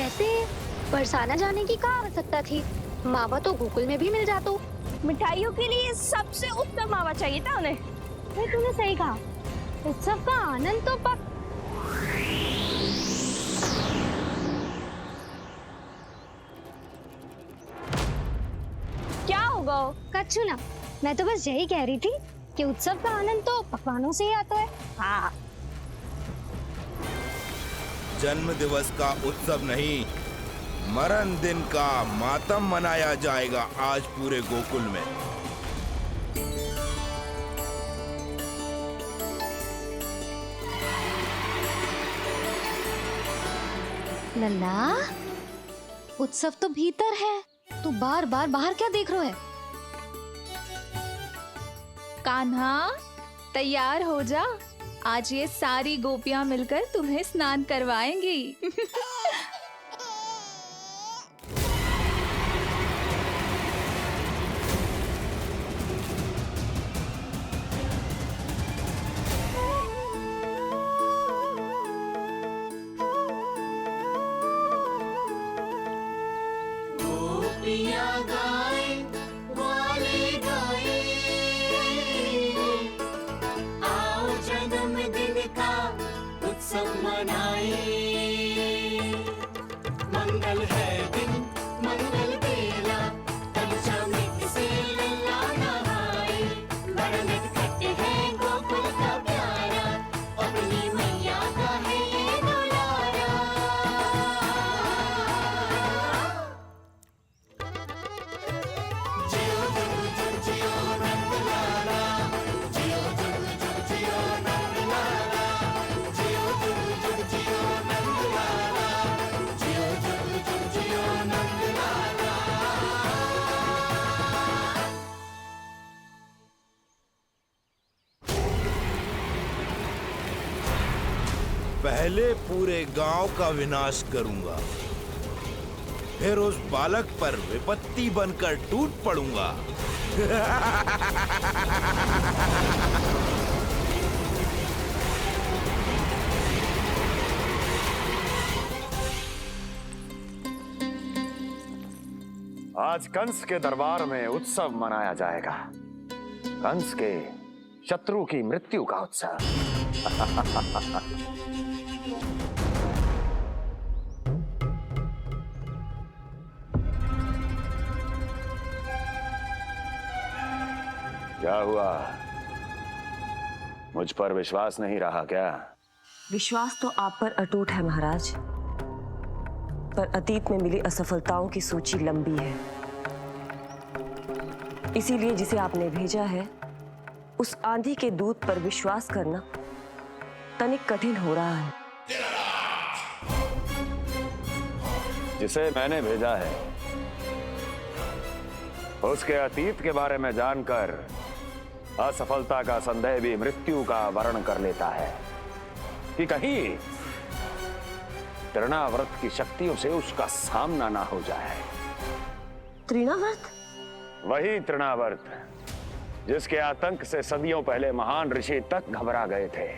वैसे बरसाना जाने की क्या आवश्यकता थी? मावा तो गोकुल में भी मिल जातो। मिठाइयों के लिए सबसे उत्तम मावा चाहिए था उन्हें। तूने सही कहा। उत्सव का आनंद तो पक। क्या होगा? कच्छू ना, मैं तो बस यही कह रही थी कि उत्सव का आनंद तो पकवानों से ही आता है। हाँ। जन्म दिवस का उत्सव नहीं, मरण दिन का मातम मनाया जाएगा आज पूरे गोकुल में। लल्ला, उत्सव तो भीतर है, तू बार बार बाहर क्या देख रहा है? कान्हा, तैयार हो जा। आज ये सारी गोपियां मिलकर तुम्हें स्नान करवाएंगी। पहले पूरे गांव का विनाश करूंगा, फिर उस बालक पर विपत्ति बनकर टूट पड़ूंगा। आज कंस के दरबार में उत्सव मनाया जाएगा। कंस के शत्रु की मृत्यु का उत्सव। क्या हुआ? मुझ पर विश्वास नहीं रहा क्या? विश्वास तो आप पर अटूट है महाराज, पर अतीत में मिली असफलताओं की सूची लंबी है। इसीलिए जिसे आपने भेजा है उस आंधी के दूत पर विश्वास करना तनिक कठिन हो रहा है। जिसे मैंने भेजा है उसके अतीत के बारे में जानकर असफलता का संदेह भी मृत्यु का वर्ण कर लेता है कि कहीं तृणाव्रत की शक्तियों से उसका सामना ना हो जाए। तृणाव्रत? वही तृणाव्रत जिसके आतंक से सदियों पहले महान ऋषि तक घबरा गए थे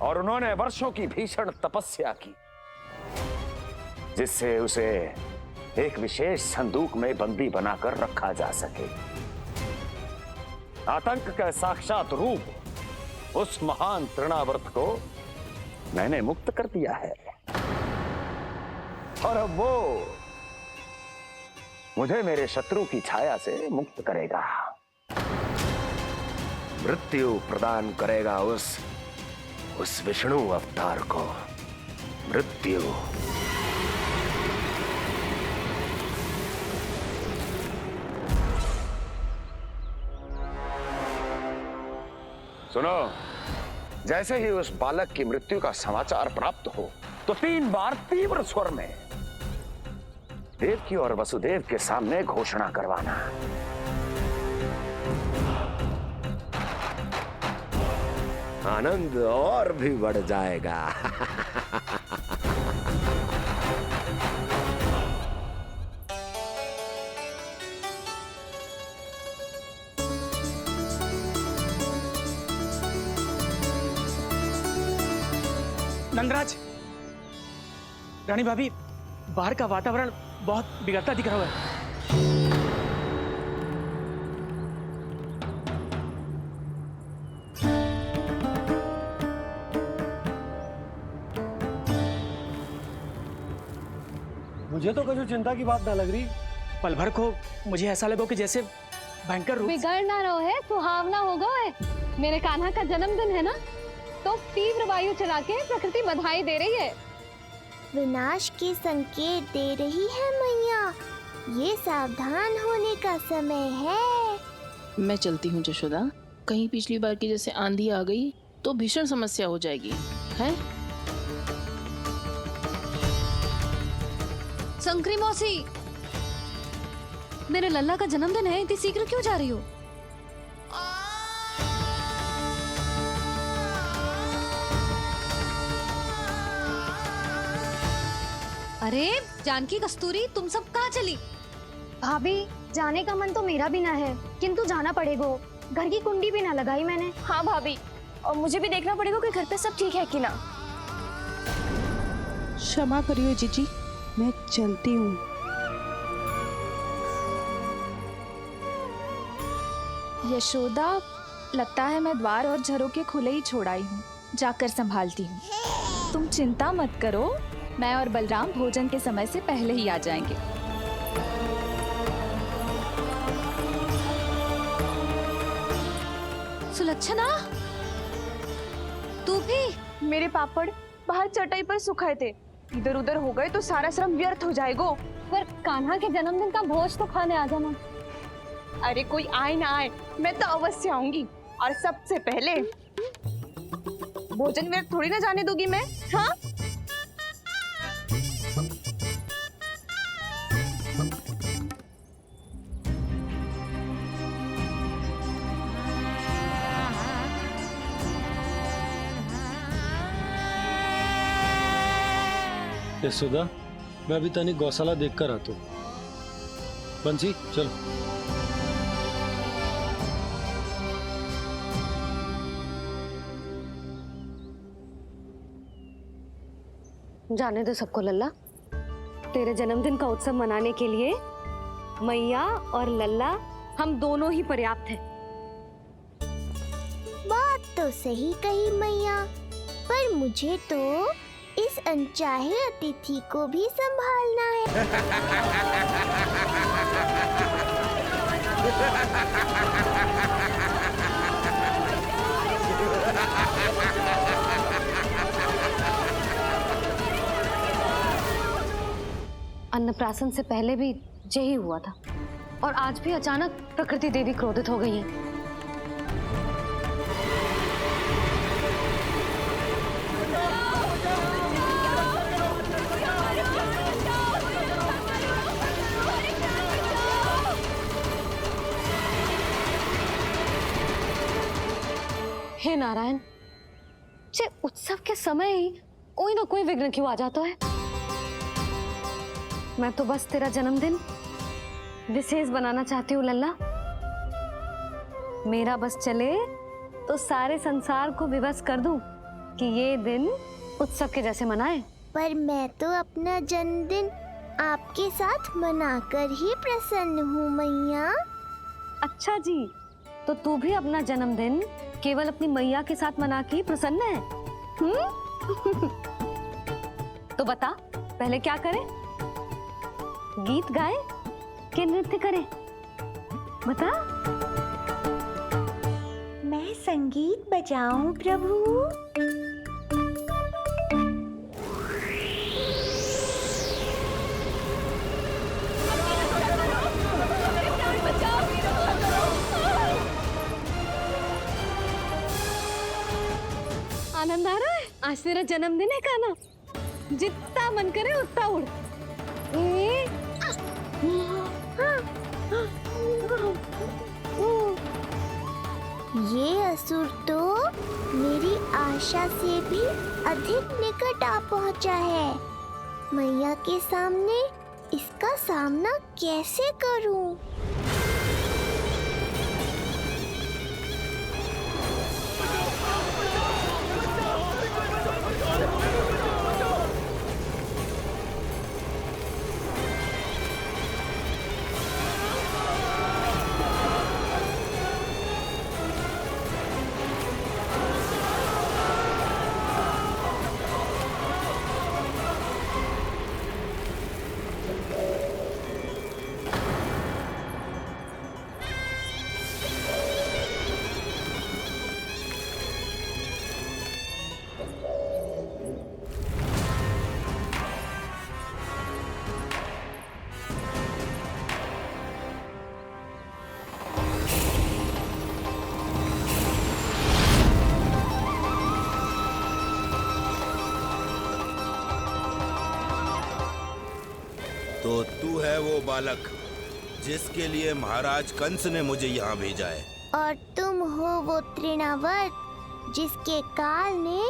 और उन्होंने वर्षों की भीषण तपस्या की, जिससे उसे एक विशेष संदूक में बंदी बनाकर रखा जा सके। आतंक का साक्षात रूप उस महान तृणाव्रत को मैंने मुक्त कर दिया है और अब वो मुझे मेरे शत्रु की छाया से मुक्त करेगा, मृत्यु प्रदान करेगा उस विष्णु अवतार को मृत्यु। सुनो, जैसे ही उस बालक की मृत्यु का समाचार प्राप्त हो तो 3 बार तीव्र स्वर में देवकी और वसुदेव के सामने घोषणा करवाना। आनंद और भी बढ़ जाएगा। नंदराज, रानी भाभी, बाहर का वातावरण बहुत बिगड़ता दिख रहा है। मुझे तो कुछ चिंता की बात ना लग रही। पल भर को मुझे ऐसा लगो कि जैसे भयंकर रूप बिगड़ ना रहो है, सुहावना होगा है। मेरे कान्हा का जन्मदिन है ना, तो तीव्र वायु चला के प्रकृति बधाई दे रही है। विनाश के संकेत दे रही है मैया। ये सावधान होने का समय है। मैं चलती हूँ जशोदा, कहीं पिछली बार की जैसे आंधी आ गई तो भीषण समस्या हो जाएगी, है? शंकरी मौसी, मेरे लल्ला का जन्मदिन है, इतनी शीघ्र क्यों जा रही हो? अरे जानकी, कस्तूरी, तुम सब कहाँ चली? भाभी, जाने का मन तो मेरा भी ना है, किंतु जाना पड़ेगा। घर की कुंडी भी ना लगाई मैंने। हाँ भाभी, और मुझे भी देखना पड़ेगा कि घर पे सब ठीक है कि ना। क्षमा करियो जीजी, मैं चलती हूँ। यशोदा, लगता है मैं द्वार और झरोके खुले ही छोड़ आई हूँ, जाकर संभालती हूँ। तुम चिंता मत करो, मैं और बलराम भोजन के समय से पहले ही आ जाएंगे। सुलक्षणा, तू भी? मेरे पापड़ बाहर चटाई पर सुखाए थे, इधर उधर हो गए तो सारा श्रम व्यर्थ हो जाएगा। पर कान्हा के जन्मदिन का भोज तो खाने आ जाना। अरे कोई आए ना आए, मैं तो अवश्य आऊंगी, और सबसे पहले भोजन व्यर्थ थोड़ी ना जाने दूंगी मैं। हाँ, यशोदा, मैं अभी तनिक गौशाला देख कर आता हूँ। बंसी, चलो। जाने दो सबको लल्ला, तेरे जन्मदिन का उत्सव मनाने के लिए मैया और लल्ला हम दोनों ही पर्याप्त हैं। बात तो सही कही मैया, पर मुझे तो इस अनचाहे अतिथि को भी संभालना है। अन्नप्राशन से पहले भी यही हुआ था, और आज भी अचानक प्रकृति देवी क्रोधित हो गई है। हे नारायण, जे उत्सव के समय ही कोई ना कोई विघ्न क्यों आ जाता है? मैं तो बस तेरा जन्मदिन विशेष बनाना चाहती हूँ लल्ला। मेरा बस चले तो सारे संसार को विवश कर दूं कि ये दिन उत्सव के जैसे मनाए। पर मैं तो अपना जन्मदिन आपके साथ मनाकर ही प्रसन्न हूँ मैया। अच्छा जी, तो तू भी अपना जन्मदिन केवल अपनी मैया के साथ मना के ही प्रसन्न है? तो बता, पहले क्या करें? गीत गाए कि नृत्य करें? बता। मैं संगीत बजाऊं प्रभु? आनंद आ रहा है? आज तेरा जन्मदिन है कान्हा, जितना मन करे उतना उड़। ये असुर तो मेरी आशा से भी अधिक निकट आ पहुंचा है। मैया के सामने इसका सामना कैसे करूं? तो तू है वो बालक जिसके लिए महाराज कंस ने मुझे यहाँ भेजा है। और तुम हो वो तृणावर्त जिसके काल ने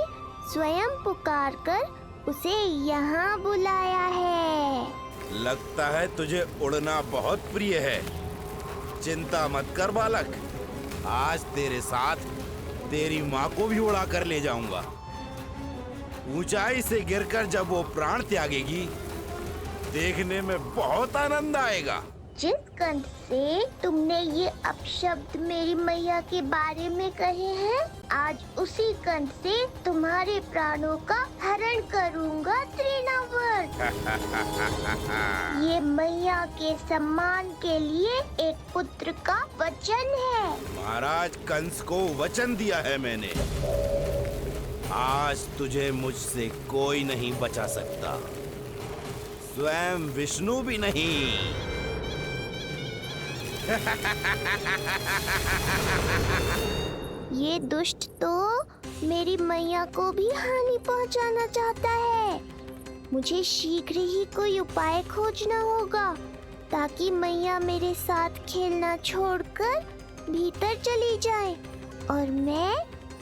स्वयं पुकारकर उसे यहाँ बुलाया है। लगता है तुझे उड़ना बहुत प्रिय है। चिंता मत कर बालक, आज तेरे साथ तेरी माँ को भी उड़ा कर ले जाऊंगा। ऊंचाई से गिरकर जब वो प्राण त्यागेगी, देखने में बहुत आनंद आएगा। जिस कंठ से तुमने ये अपशब्द मेरी मैया के बारे में कहे हैं, आज उसी कंठ से तुम्हारे प्राणों का हरण करूंगा तृणावर्त। ये मैया के सम्मान के लिए एक पुत्र का वचन है। महाराज कंस को वचन दिया है मैंने। आज तुझे मुझसे कोई नहीं बचा सकता, स्वयं विष्णु भी नहीं। ये दुष्ट तो मेरी मैया को भी हानि पहुंचाना चाहता है। मुझे शीघ्र ही कोई उपाय खोजना होगा ताकि मैया मेरे साथ खेलना छोड़कर भीतर चली जाए और मैं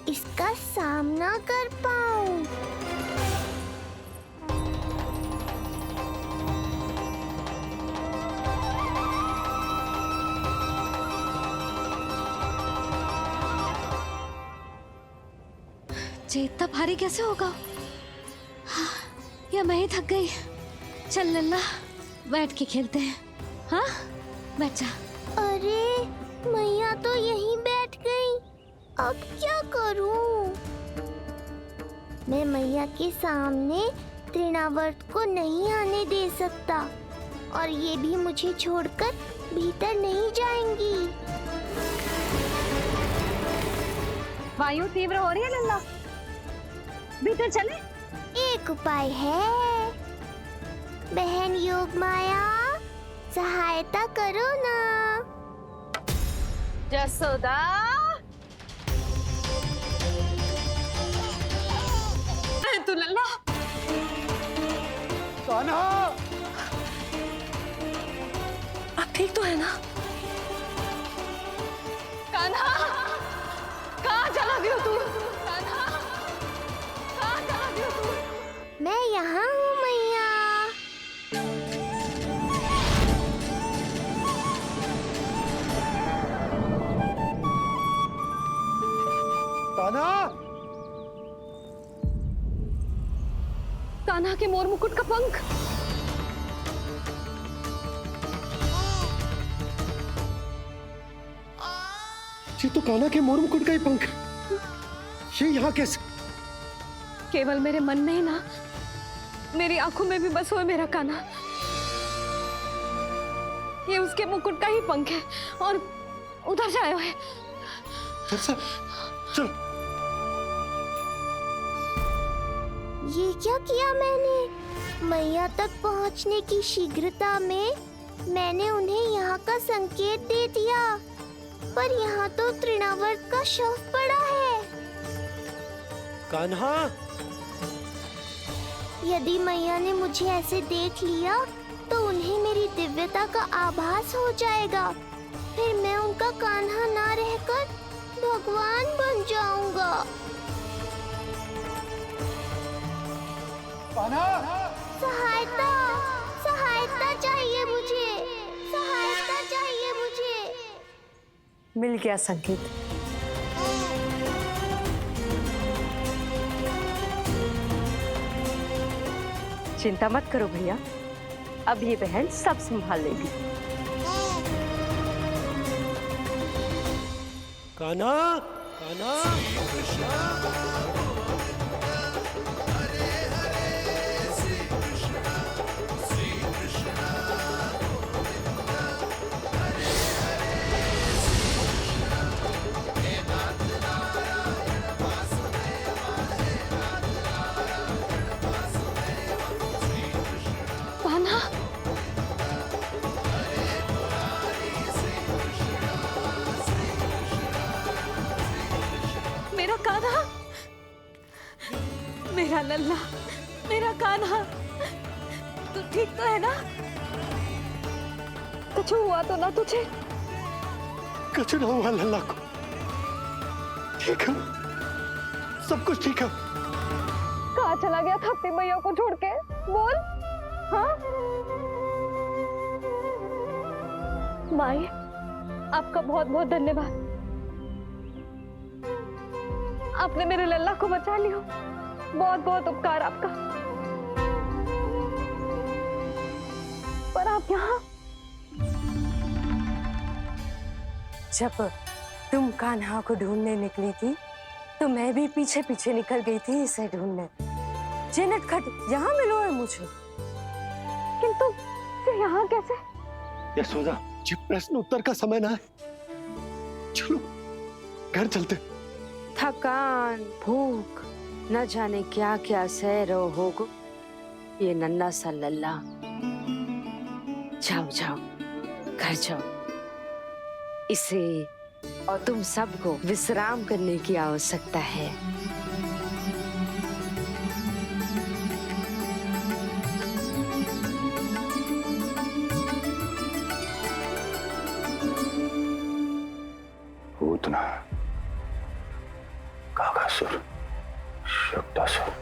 इसका सामना कर पाऊं। ये इतना भारी कैसे होगा? हाँ, या मैं ही थक गई। चल लल्ला, बैठ के खेलते हैं। हाँ, बैठ जा। अरे मैया तो यहीं बैठ गई, अब क्या करूं? मैं मैया के सामने तृणावर्त को नहीं आने दे सकता और ये भी मुझे छोड़कर भीतर नहीं जाएंगी। वायु तीव्र हो रही है लल्ला, भीतर चले। एक उपाय है, बहन योग माया, सहायता करो ना। जसोदा, तू लल्ला। कान्हा, आप ठीक तो है ना? कान्हा, कहाँ चला गया तू? कान्हा, कहाँ चला गया तू? मैं यहाँ हूँ मैया। कान्हा, कान्हा के मोर मुकुट का पंख। ये तो कान्हा के मोर मुकुट का ही पंख। ये यहाँ कैसे? केवल मेरे मन में ही ना, मेरी आंखों में भी बस हुए मेरा कान्हा। ये उसके मुकुट का ही पंख है और उधर से आया है। चलो। ये क्या किया मैंने? मैया तक पहुंचने की शीघ्रता में मैंने उन्हें यहाँ का संकेत दे दिया, पर यहाँ तो तृणावर्त का शव पड़ा है। कान्हा, यदि मैया ने मुझे ऐसे देख लिया तो उन्हें मेरी दिव्यता का आभास हो जाएगा। फिर मैं उनका कान्हा ना रहकर भगवान बन जाऊंगा। सहायता, सहायता चाहिए मुझे, सहायता चाहिए मुझे। मिल गया संकेत। चिंता मत करो भैया, अब ये बहन सब संभाल लेगी। कान्हा, कान्हा। कान्हा, मेरा कान्हा, मेरा लल्ला, मेरा कान्हा, तू ठीक तो है ना? कुछ हुआ तो ना तुझे? कुछ ना हुआ लल्ला को, ठीक है, सब कुछ ठीक है। कहाँ चला गया था अपनी मैया को छोड़ के? बोल। हाँ माई, आपका बहुत बहुत धन्यवाद। आपने मेरे लल्ला को बचा लिया, बहुत बहुत उपकार आपका। पर आप यहाँ? जब तुम कान्हा को ढूंढने निकली थी तो मैं भी पीछे पीछे निकल गई थी इसे ढूंढने। जे नटखट यहाँ मिलो है मुझे। किंतु फिर यहाँ कैसे? यशोदा, ये प्रश्न उत्तर का समय ना है, चलो घर चलते। थकान, भूख, न जाने क्या क्या सह रहो होगो ये नन्ना सा लल्ला। जाओ जाओ, घर जाओ। इसे और तुम सबको विश्राम करने की आवश्यकता है। पूतना, काकासुर, शुक्तासुर,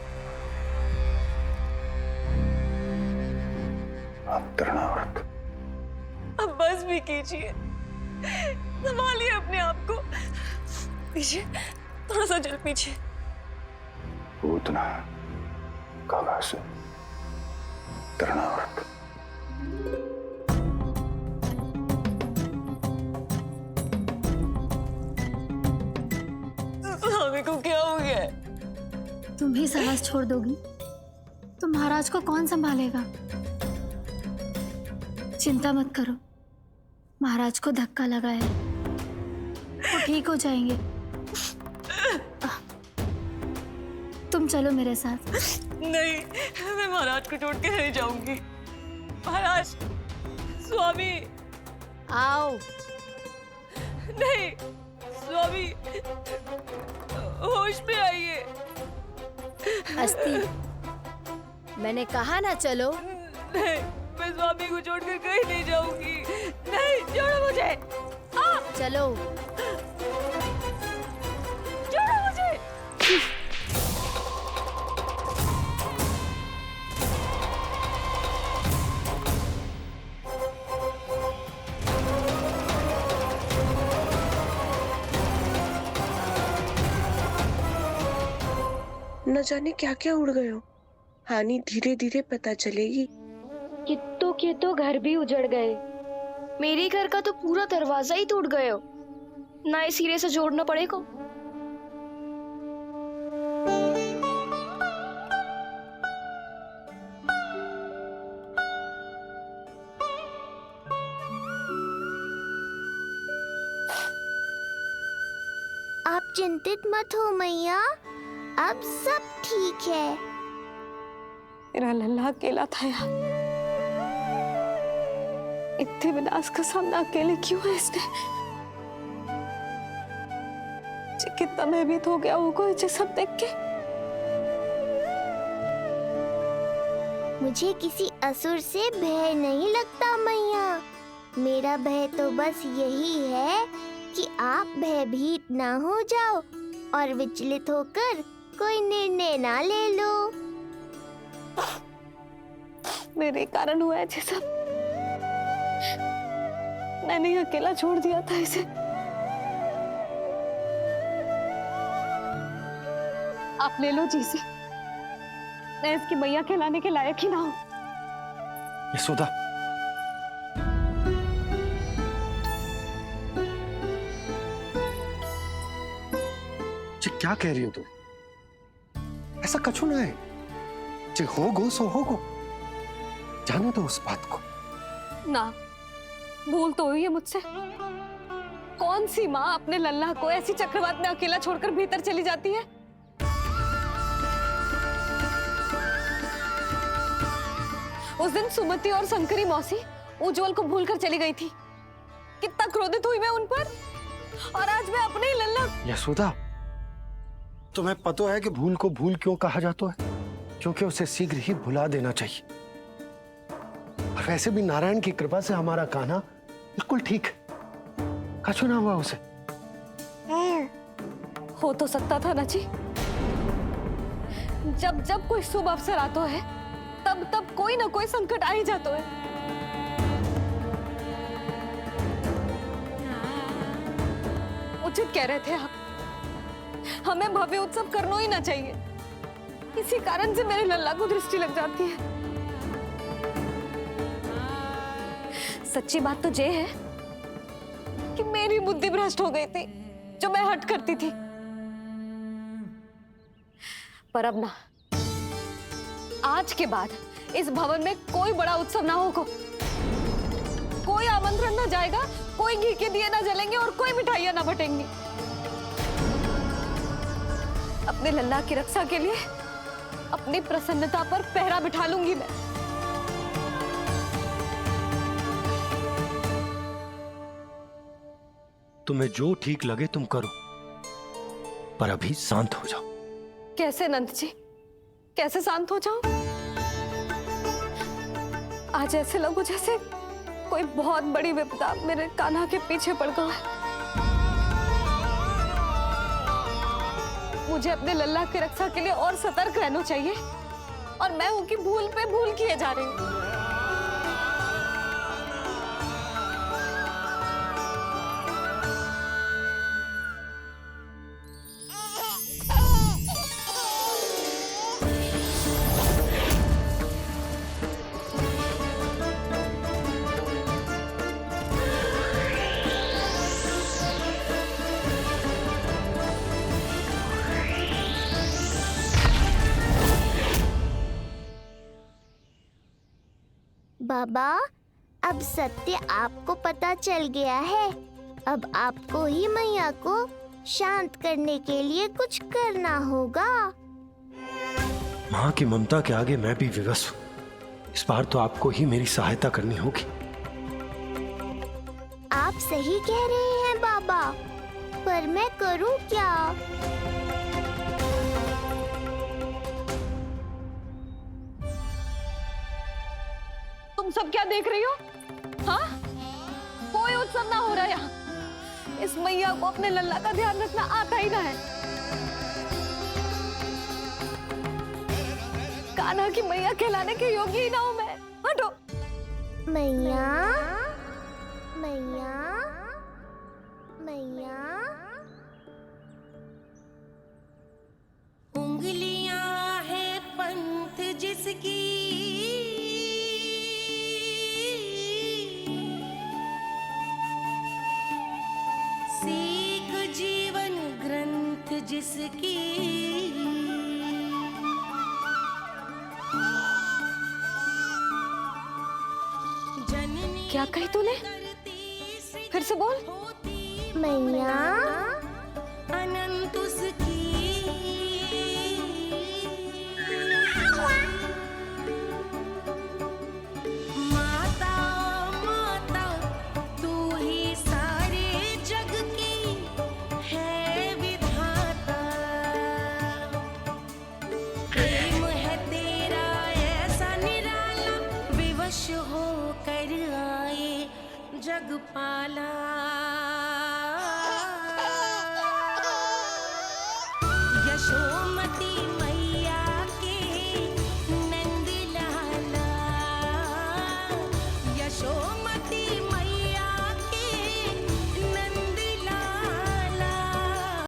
अब तृणावर्त। अब बस भी कीजिए, संभालिए अपने आप को। पीछे, थोड़ा सा जल पीछे। पूतना, काकासुर, तृणावर्त। स्वामी को क्या हो गया है? तुम ही साहस छोड़ दोगी तो महाराज को कौन संभालेगा? चिंता मत करो, महाराज को धक्का लगा है, वो ठीक हो जाएंगे। तुम चलो मेरे साथ। नहीं, मैं महाराज को छोड़ के नहीं जाऊंगी। महाराज, स्वामी, आओ। नहीं, स्वामी, होश में आइए। अस्ति, मैंने कहा ना चलो। नहीं, मैं स्वामी को छोड़कर कहीं नहीं जाऊंगी। नहीं, छोड़ो मुझे। चलो। छोड़ो मुझे। न जाने क्या क्या उड़ गए हो। हानि धीरे धीरे पता चलेगी। कित्तों के तो घर भी उजड़ गए। मेरे घर का तो पूरा दरवाजा ही टूट गए हो। नए सिरे से जोड़ना पड़ेगा। आप चिंतित मत हो मैया, अब सब ठीक है। मेरा लल्ला अकेला था यार। इतने विनाश का सामना अकेले क्यों है इसने? कितना भयभीत हो गया होगा इसे सब देख के। मुझे किसी असुर से भय नहीं लगता मैया। मेरा भय तो बस यही है कि आप भयभीत ना हो जाओ और विचलित होकर कोई निर्णय ना ले लो। मेरे कारण हुआ है ये सब। मैंने ही अकेला छोड़ दिया था इसे। आप ले लो जीसी। मैं इसकी मैया खिलाने के लायक ही ना हूं। यशोदा, ये क्या कह रही हो तुम? ऐसा कछु ना है। जे होगो सो होगो, जाने दो उस बात को। ना, भूल तो हुई है मुझसे। कौन सी माँ अपने लल्ला को ऐसी चक्रवात में अकेला छोड़कर भीतर चली जाती है? उस दिन सुमति और शंकरी मौसी उज्जवल को भूलकर चली गई थी। कितना क्रोधित हुई मैं उन पर, और आज मैं अपने ही लल्ला। यशोदा, तुम्हें पता है कि भूल को भूल क्यों कहा जाता है? क्योंकि उसे शीघ्र ही भुला देना चाहिए। और वैसे भी नारायण की कृपा से हमारा कान्हा बिल्कुल ठीक। कछु ना हुआ उसे। हो तो सकता था ना जी। जब जब कोई शुभ अवसर आता है तब तब कोई ना कोई संकट आ ही जाता है। उचित कह रहे थे आप, हमें भव्य उत्सव करना ही ना चाहिए। इसी कारण से मेरे लल्ला को दृष्टि लग जाती है। सच्ची बात तो ये है कि मेरी बुद्धि भ्रष्ट हो गई थी, जो मैं हट करती थी। पर अब ना, आज के बाद इस भवन में कोई बड़ा उत्सव ना होगा। कोई आमंत्रण ना जाएगा, कोई घी के दिए ना जलेंगे और कोई मिठाइयां ना बटेंगी। अपने लल्ला की रक्षा के लिए अपनी प्रसन्नता पर पहरा बिठा लूंगी मैं। तुम्हें जो ठीक लगे तुम करो, पर अभी शांत हो जाओ। कैसे नंद जी, कैसे शांत हो जाऊं? आज ऐसे लगो जैसे कोई बहुत बड़ी विपदा मेरे कान्हा के पीछे पड़ गया है। मुझे अपने लल्ला की रक्षा के लिए और सतर्क रहना चाहिए, और मैं उनकी भूल पे भूल किए जा रही हूँ। बाबा, अब सत्य आपको पता चल गया है। अब आपको ही मैया को शांत करने के लिए कुछ करना होगा। माँ की ममता के आगे मैं भी विवश हूँ। इस बार तो आपको ही मेरी सहायता करनी होगी। आप सही कह रहे हैं बाबा, पर मैं करूँ क्या? तुम सब क्या देख रही हो? हाँ? कोई उत्सव ना हो रहा यहाँ। इस मैया को अपने लल्ला का ध्यान रखना आता ही ना है। कान्हा की मैया कहलाने के योग्य ही ना हूं मैं। हटो। मैया, मैया, मैया। उंगलियां है पंथ जिसकी, सीख जीवन ग्रंथ जिसकी, क्या कही तूने? फिर से बोल। मैया, अनंत उसकी, माता माता तू ही सारे जग की है विधाता। प्रेम है तेरा ऐसा निराला, विवश हो कर आए जग पाला। यशोदा